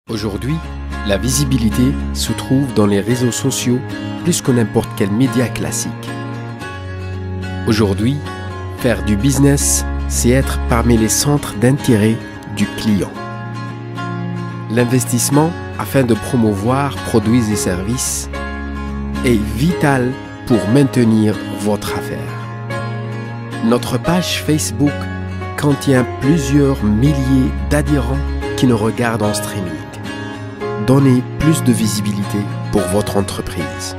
Aujourd'hui, la visibilité se trouve dans les réseaux sociaux plus que n'importe quel média classique. Aujourd'hui, faire du business, c'est être parmi les centres d'intérêt du client. L'investissement afin de promouvoir produits et services est vital pour maintenir votre affaire. Notre page Facebook contient plusieurs milliers d'adhérents qui nous regardent en streaming. Donnez plus de visibilité pour votre entreprise.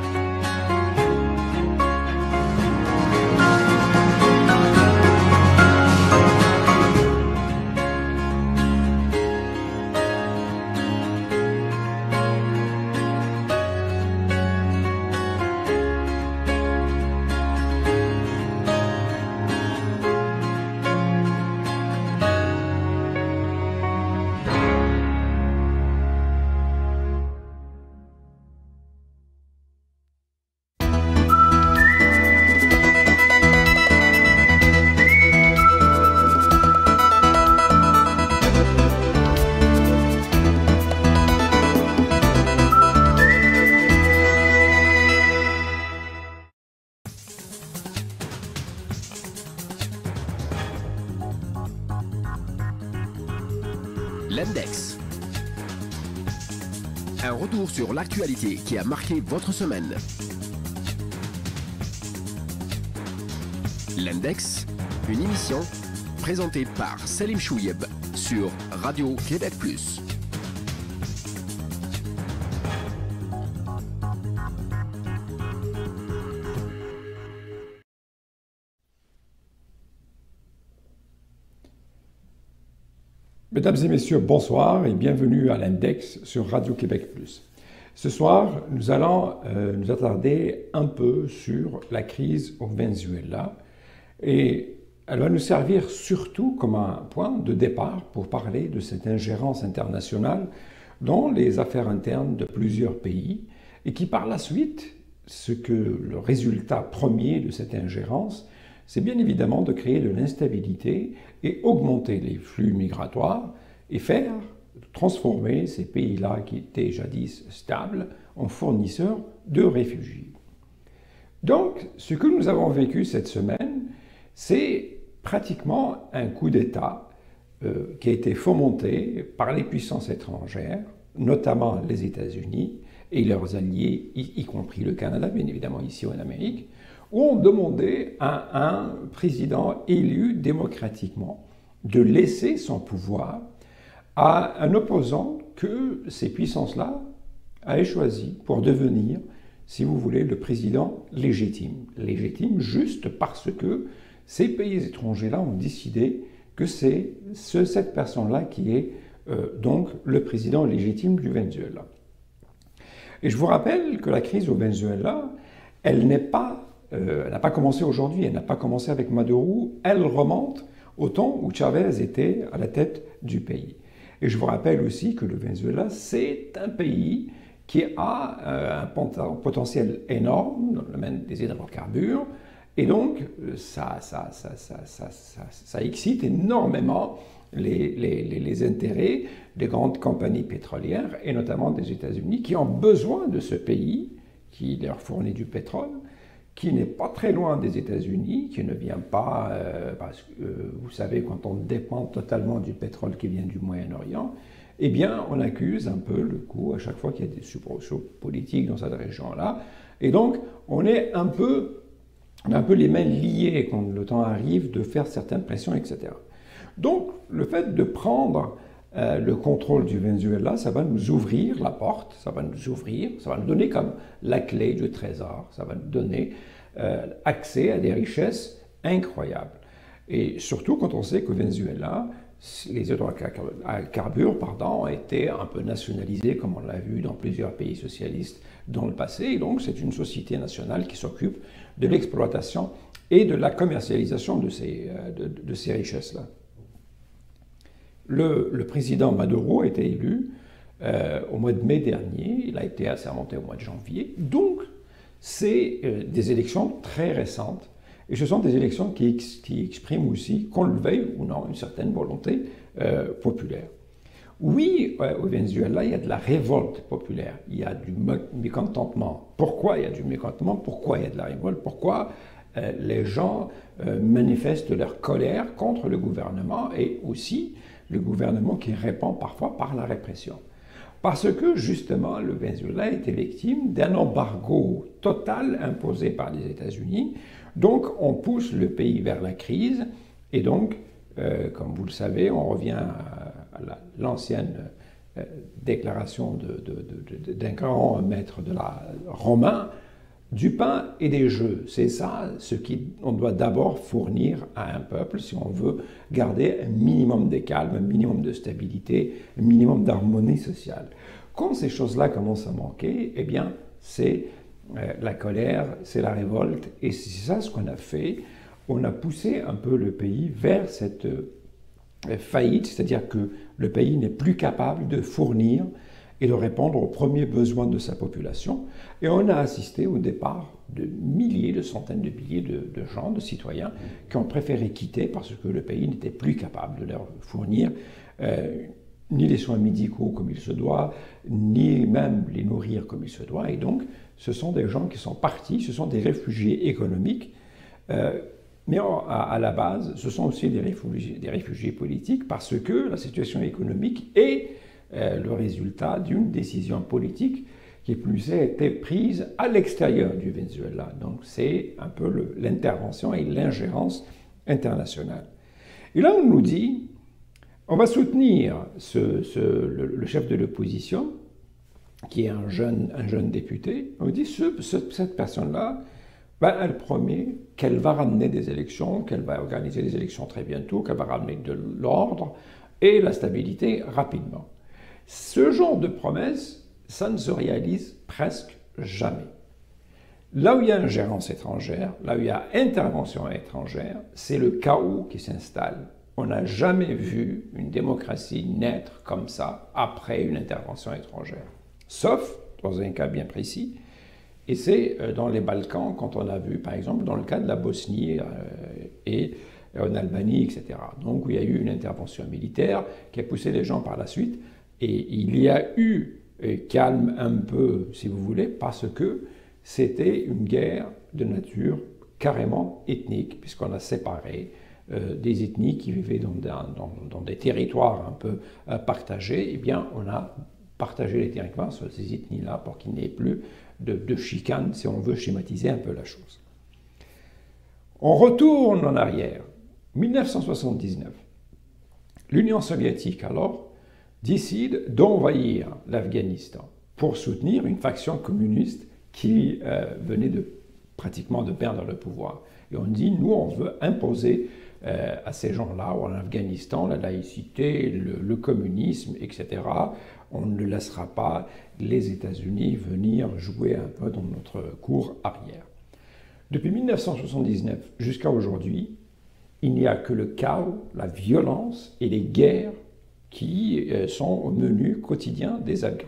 L'Index. Un retour sur l'actualité qui a marqué votre semaine. L'Index, une émission présentée par Selim Chouieb sur Radio Québec Plus. Mesdames et messieurs, bonsoir et bienvenue à l'Index sur Radio Québec Plus. Ce soir, nous allons nous attarder un peu sur la crise au Venezuela et elle va nous servir surtout comme un point de départ pour parler de cette ingérence internationale dans les affaires internes de plusieurs pays et qui par la suite, le résultat premier de cette ingérence, c'est bien évidemment de créer de l'instabilité et augmenter les flux migratoires et transformer ces pays-là qui étaient jadis stables en fournisseurs de réfugiés. Donc, ce que nous avons vécu cette semaine, c'est pratiquement un coup d'État qui a été fomenté par les puissances étrangères, notamment les États-Unis et leurs alliés, y compris le Canada, bien évidemment ici en Amérique, où on demandait à un président élu démocratiquement de laisser son pouvoir à un opposant que ces puissances-là avaient choisi pour devenir, si vous voulez, le président légitime. Légitime juste parce que ces pays étrangers-là ont décidé que c'est cette personne-là qui est donc le président légitime du Venezuela. Et je vous rappelle que la crise au Venezuela, elle n'a pas commencé aujourd'hui, elle n'a pas commencé avec Maduro, elle remonte au temps où Chavez était à la tête du pays. Et je vous rappelle aussi que le Venezuela, c'est un pays qui a un potentiel énorme dans le domaine des hydrocarbures, et donc ça excite énormément les intérêts des grandes compagnies pétrolières, et notamment des États-Unis, qui ont besoin de ce pays, qui leur fournit du pétrole, qui n'est pas très loin des États-Unis, qui ne vient pas, parce que vous savez, quand on dépend totalement du pétrole qui vient du Moyen-Orient, eh bien, on accuse un peu le coup à chaque fois qu'il y a des soubresauts politiques dans cette région-là. Et donc, on a un peu les mains liées quand le temps arrive de faire certaines pressions, etc. Donc, le fait de prendre le contrôle du Venezuela, ça va nous ouvrir la porte, ça va nous donner comme la clé du trésor, ça va nous donner accès à des richesses incroyables. Et surtout quand on sait qu'au Venezuela, les hydrocarbures ont été un peu nationalisés, comme on l'a vu dans plusieurs pays socialistes dans le passé, et donc c'est une société nationale qui s'occupe de l'exploitation et de la commercialisation de ces richesses-là. Le président Maduro a été élu au mois de mai dernier, il a été assermenté au mois de janvier, donc c'est des élections très récentes, et ce sont des élections qui expriment aussi, qu'on le veuille ou non, une certaine volonté populaire. Oui, au Venezuela, il y a de la révolte populaire, il y a du mécontentement. Pourquoi il y a du mécontentement? Pourquoi il y a de la révolte? Pourquoi les gens manifestent leur colère contre le gouvernement et aussi le gouvernement qui répond parfois par la répression? Parce que justement, le Venezuela a été victime d'un embargo total imposé par les États-Unis. Donc, on pousse le pays vers la crise et donc, comme vous le savez, on revient à l'ancienne déclaration d'un grand maître de la romain, du pain et des jeux. C'est ça ce qu'on doit d'abord fournir à un peuple si on veut garder un minimum de calme, un minimum de stabilité, un minimum d'harmonie sociale. Quand ces choses-là commencent à manquer, eh bien, c'est la colère, c'est la révolte, et c'est ça ce qu'on a fait. On a poussé un peu le pays vers cette faillite, c'est-à-dire que le pays n'est plus capable de fournir et de répondre aux premiers besoins de sa population. Et on a assisté au départ de milliers, de centaines de milliers de gens, de citoyens, qui ont préféré quitter parce que le pays n'était plus capable de leur fournir ni les soins médicaux comme il se doit, ni même les nourrir comme il se doit. Et donc, ce sont des gens qui sont partis, ce sont des réfugiés économiques, mais à la base, ce sont aussi des réfugiés politiques parce que la situation économique est le résultat d'une décision politique qui plus a été prise à l'extérieur du Venezuela. Donc c'est un peu l'intervention et l'ingérence internationale. Et là on nous dit, on va soutenir le chef de l'opposition, qui est un jeune député. On dit, cette personne-là, elle promet qu'elle va ramener des élections, qu'elle va organiser des élections très bientôt, qu'elle va ramener de l'ordre et la stabilité rapidement. Ce genre de promesses, ça ne se réalise presque jamais. Là où il y a ingérence étrangère, là où il y a intervention étrangère, c'est le chaos qui s'installe. On n'a jamais vu une démocratie naître comme ça après une intervention étrangère. Sauf dans un cas bien précis, et c'est dans les Balkans, quand on a vu, par exemple, dans le cas de la Bosnie et en Albanie, etc. Donc, où il y a eu une intervention militaire qui a poussé les gens par la suite. Et il y a eu calme un peu, si vous voulez, parce que c'était une guerre de nature carrément ethnique, puisqu'on a séparé des ethnies qui vivaient dans des territoires un peu partagés. Eh bien, on a partagé les territoires sur ces ethnies-là pour qu'il n'y ait plus de chicane, si on veut schématiser un peu la chose. On retourne en arrière. 1979. L'Union soviétique, alors, décide d'envahir l'Afghanistan pour soutenir une faction communiste qui venait pratiquement de perdre le pouvoir. Et on dit, nous, on veut imposer à ces gens-là, en Afghanistan, la laïcité, le communisme, etc. On ne laissera pas les États-Unis venir jouer un peu dans notre cour arrière. Depuis 1979 jusqu'à aujourd'hui, il n'y a que le chaos, la violence et les guerres qui sont au menu quotidien des Afghans.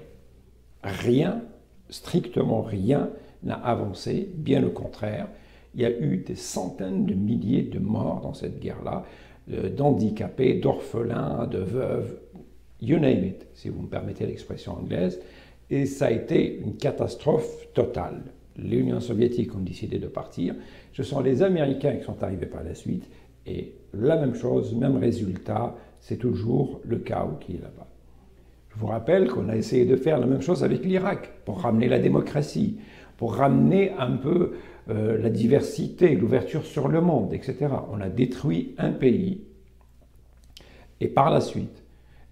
Rien, strictement rien, n'a avancé, bien au contraire. Il y a eu des centaines de milliers de morts dans cette guerre-là, d'handicapés, d'orphelins, de veuves, you name it, si vous me permettez l'expression anglaise, et ça a été une catastrophe totale. L'Union soviétique ont décidé de partir, ce sont les Américains qui sont arrivés par la suite, et la même chose, même résultat, c'est toujours le chaos qui est là-bas. Je vous rappelle qu'on a essayé de faire la même chose avec l'Irak, pour ramener la démocratie, pour ramener un peu la diversité, l'ouverture sur le monde, etc. On a détruit un pays, et par la suite,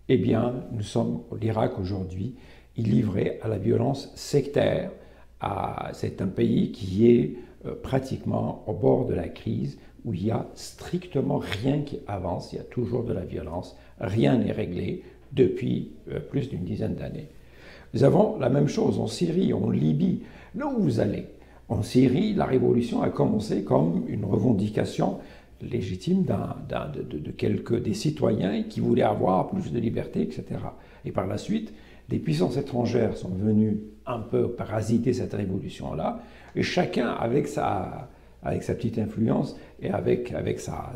eh bien, nous sommes, l'Irak aujourd'hui, livré à la violence sectaire. C'est un pays qui est pratiquement au bord de la crise, où il n'y a strictement rien qui avance, il y a toujours de la violence, rien n'est réglé depuis plus d'une dizaine d'années. Nous avons la même chose en Syrie, en Libye, là où vous allez. En Syrie, la révolution a commencé comme une revendication légitime des citoyens qui voulaient avoir plus de liberté, etc. Et par la suite, des puissances étrangères sont venues un peu parasiter cette révolution-là, et chacun avec sa petite influence et avec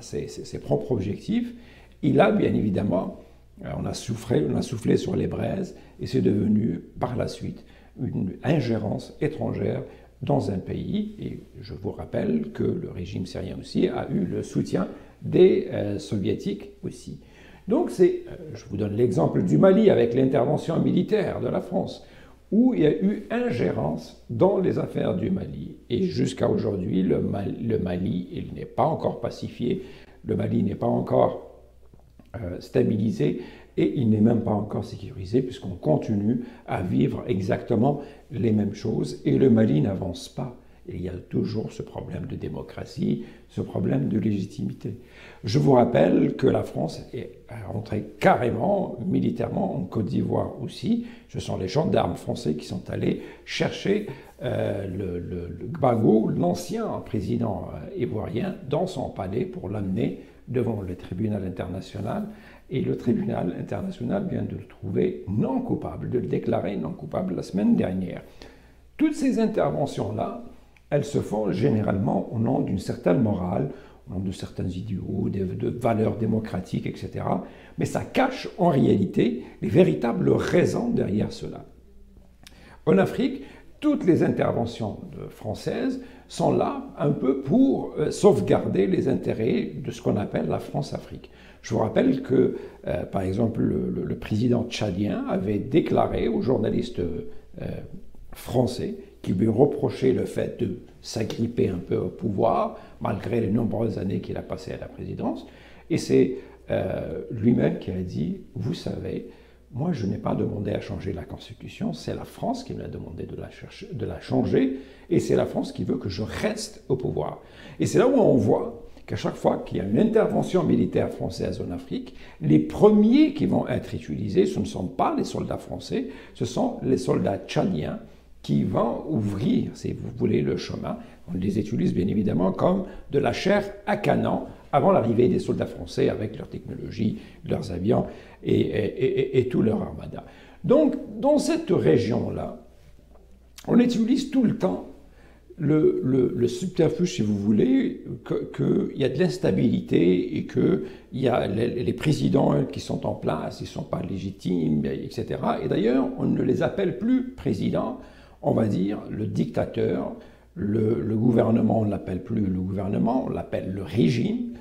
ses propres objectifs, il a bien évidemment On a soufflé sur les braises et c'est devenu par la suite une ingérence étrangère dans un pays. Et je vous rappelle que le régime syrien aussi a eu le soutien des soviétiques aussi. Donc je vous donne l'exemple du Mali avec l'intervention militaire de la France, où il y a eu ingérence dans les affaires du Mali. Et jusqu'à aujourd'hui, le Mali, il n'est pas encore pacifié, le Mali n'est pas encore stabilisé et il n'est même pas encore sécurisé puisqu'on continue à vivre exactement les mêmes choses et le Mali n'avance pas. Et il y a toujours ce problème de démocratie, ce problème de légitimité. Je vous rappelle que la France est rentrée carrément, militairement, en Côte d'Ivoire aussi. Ce sont les gendarmes français qui sont allés chercher le Gbagbo, l'ancien président ivoirien, dans son palais pour l'amener devant le tribunal international. Et le tribunal international vient de le trouver non coupable, de le déclarer non coupable la semaine dernière. Toutes ces interventions-là, elles se font généralement au nom d'une certaine morale, au nom de certains idéaux, de valeurs démocratiques, etc. Mais ça cache en réalité les véritables raisons derrière cela. En Afrique, toutes les interventions françaises sont là un peu pour sauvegarder les intérêts de ce qu'on appelle la France-Afrique. Je vous rappelle que, par exemple, le président tchadien avait déclaré aux journalistes français qui lui reprochait le fait de s'agripper un peu au pouvoir, malgré les nombreuses années qu'il a passées à la présidence. Et c'est lui-même qui a dit, vous savez, moi je n'ai pas demandé à changer la Constitution, c'est la France qui m'a demandé de la changer, et c'est la France qui veut que je reste au pouvoir. Et c'est là où on voit qu'à chaque fois qu'il y a une intervention militaire française en Afrique, les premiers qui vont être utilisés, ce ne sont pas les soldats français, ce sont les soldats tchadiens qui vont ouvrir, si vous voulez, le chemin. On les utilise bien évidemment comme de la chair à canon avant l'arrivée des soldats français avec leur technologie, leurs avions et tout leur armada. Donc, dans cette région-là, on utilise tout le temps le subterfuge, si vous voulez, qu'il y a de l'instabilité et qu'il y a les présidents qui sont en place, ils ne sont pas légitimes, etc. Et d'ailleurs, on ne les appelle plus présidents, on va dire le dictateur, le gouvernement, on ne l'appelle plus le gouvernement, on l'appelle le régime.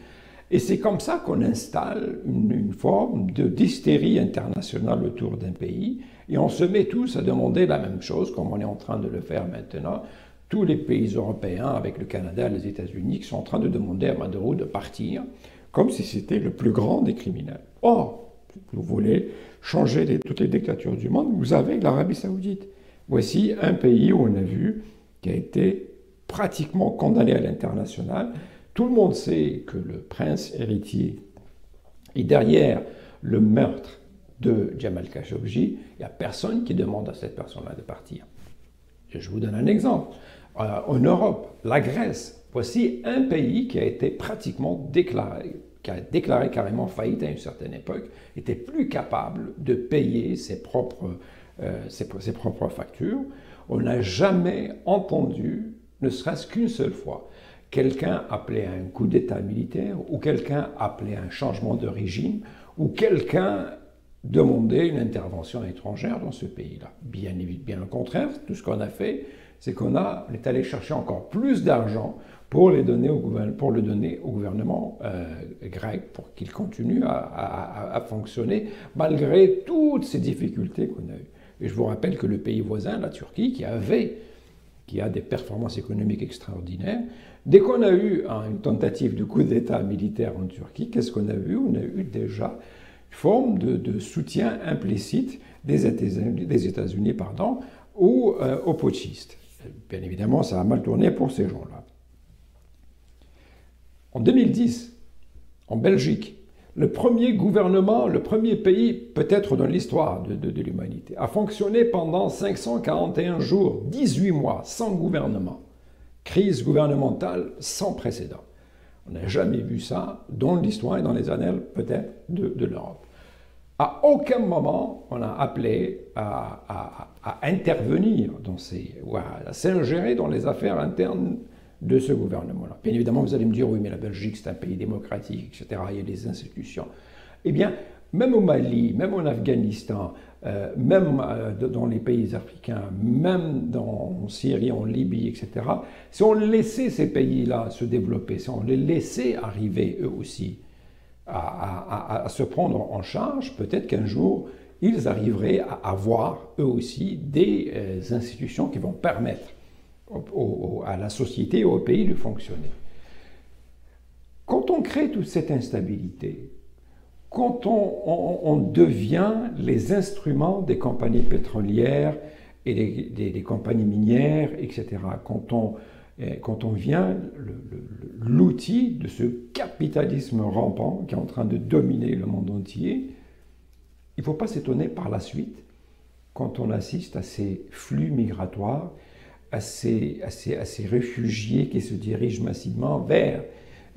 Et c'est comme ça qu'on installe une forme d'hystérie internationale autour d'un pays. Et on se met tous à demander la même chose, comme on est en train de le faire maintenant. Tous les pays européens, avec le Canada et les États-Unis, qui sont en train de demander à Maduro de partir, comme si c'était le plus grand des criminels. Or, vous voulez changer toutes les dictatures du monde, vous avez l'Arabie Saoudite. Voici un pays où on a vu qui a été pratiquement condamné à l'international. Tout le monde sait que le prince héritier est derrière le meurtre de Jamal Khashoggi. Il n'y a personne qui demande à cette personne-là de partir. Et je vous donne un exemple. En Europe, la Grèce, voici un pays qui a été pratiquement déclaré, qui a déclaré carrément faillite à une certaine époque, était plus capable de payer ses propres factures. On n'a jamais entendu, ne serait-ce qu'une seule fois, quelqu'un appeler à un coup d'État militaire ou quelqu'un appeler à un changement de régime ou quelqu'un demander une intervention étrangère dans ce pays-là. Bien au contraire, tout ce qu'on a fait, c'est qu'on est allé chercher encore plus d'argent pour le donner au gouvernement grec pour qu'il continue à fonctionner malgré toutes ces difficultés qu'on a eues. Et je vous rappelle que le pays voisin, la Turquie, qui a des performances économiques extraordinaires, dès qu'on a eu une tentative de coup d'État militaire en Turquie, qu'est-ce qu'on a vu? On a eu déjà une forme de soutien implicite des États-Unis aux putschistes. Bien évidemment, ça a mal tourné pour ces gens-là. En 2010, en Belgique, le premier gouvernement, le premier pays, peut-être dans l'histoire de l'humanité, a fonctionné pendant 541 jours, 18 mois, sans gouvernement. Crise gouvernementale sans précédent. On n'a jamais vu ça dans l'histoire et dans les annales, peut-être, de l'Europe. À aucun moment, on a appelé à intervenir à s'ingérer dans les affaires internes de ce gouvernement-là. Bien évidemment, vous allez me dire, oui, mais la Belgique, c'est un pays démocratique, etc., il y a des institutions. Eh bien, même au Mali, même en Afghanistan, même dans les pays africains, même en Syrie, en Libye, etc., si on laissait ces pays-là se développer, si on les laissait arriver eux aussi à se prendre en charge, peut-être qu'un jour, ils arriveraient à avoir eux aussi des institutions qui vont permettre à la société et au pays de fonctionner. Quand on crée toute cette instabilité, quand on devient les instruments des compagnies pétrolières et des compagnies minières, etc., quand on vient l'outil de ce capitalisme rampant qui est en train de dominer le monde entier, il ne faut pas s'étonner par la suite quand on assiste à ces flux migratoires, à ces réfugiés qui se dirigent massivement vers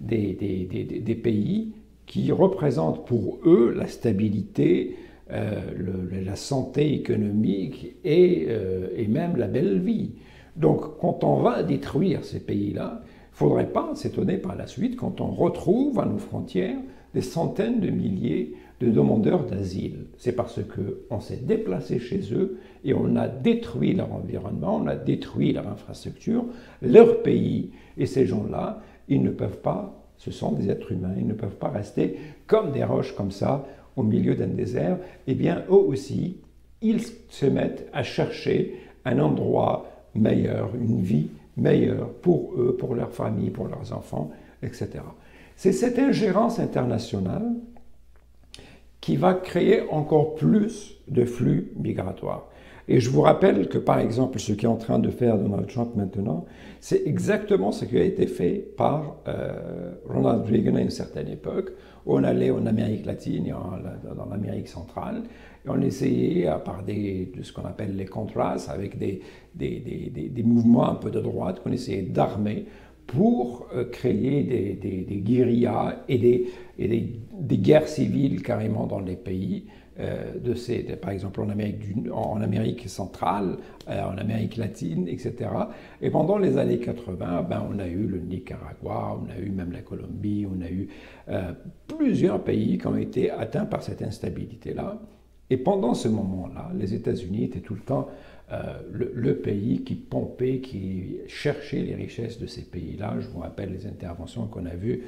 des pays qui représentent pour eux la stabilité, la santé économique et même la belle vie. Donc quand on va détruire ces pays-là, il ne faudrait pas s'étonner par la suite quand on retrouve à nos frontières des centaines de milliers de demandeurs d'asile. C'est parce qu'on s'est déplacé chez eux et on a détruit leur environnement, on a détruit leur infrastructure, leur pays. Et ces gens-là, ils ne peuvent pas, ce sont des êtres humains, ils ne peuvent pas rester comme des roches comme ça au milieu d'un désert. Eh bien, eux aussi, ils se mettent à chercher un endroit meilleur, une vie meilleure pour eux, pour leurs familles, pour leurs enfants, etc. C'est cette ingérence internationale qui va créer encore plus de flux migratoires. Et je vous rappelle que, par exemple, ce qu'est en train de faire Donald Trump maintenant, c'est exactement ce qui a été fait par Ronald Reagan à une certaine époque. On allait en Amérique latine et dans l'Amérique centrale, et on essayait, par de ce qu'on appelle les contras, avec des mouvements un peu de droite, qu'on essayait d'armer pour créer des guérillas et des guerres civiles carrément dans les pays, par exemple en Amérique centrale, en Amérique latine, etc. Et pendant les années 80, on a eu le Nicaragua, on a eu même la Colombie, on a eu plusieurs pays qui ont été atteints par cette instabilité-là. Et pendant ce moment-là, les États-Unis étaient tout le temps le pays qui pompait, qui cherchait les richesses de ces pays-là. Je vous rappelle les interventions qu'on a vues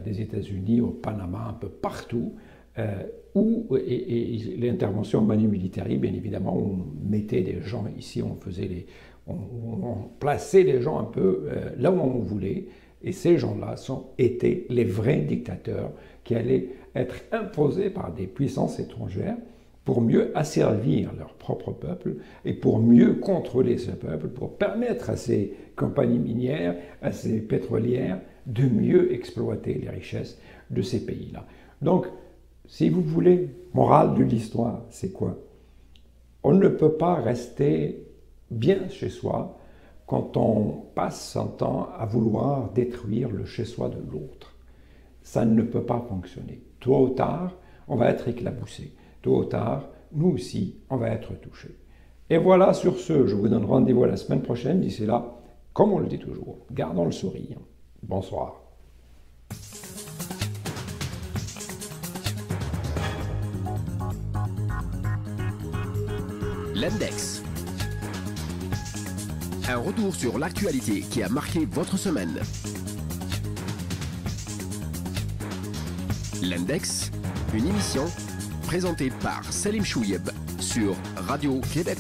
des États-Unis au Panama, un peu partout, et l'intervention Manu Militari, bien évidemment, on mettait des gens ici, on plaçait les gens un peu là où on voulait, et ces gens-là étaient les vrais dictateurs qui allaient être imposés par des puissances étrangères pour mieux asservir leur propre peuple et pour mieux contrôler ce peuple, pour permettre à ces compagnies minières, à ces pétrolières, de mieux exploiter les richesses de ces pays-là. Donc, si vous voulez, morale de l'histoire, c'est quoi? On ne peut pas rester bien chez soi quand on passe son temps à vouloir détruire le chez-soi de l'autre. Ça ne peut pas fonctionner. Tôt ou tard, on va être éclaboussé. Tôt ou tard, nous aussi, on va être touchés. Et voilà, sur ce, je vous donne rendez-vous la semaine prochaine. D'ici là, comme on le dit toujours, gardons le sourire. Bonsoir. L'Index. Un retour sur l'actualité qui a marqué votre semaine. L'Index, une émission présentée par Selim Chouieb sur Radio Québec+.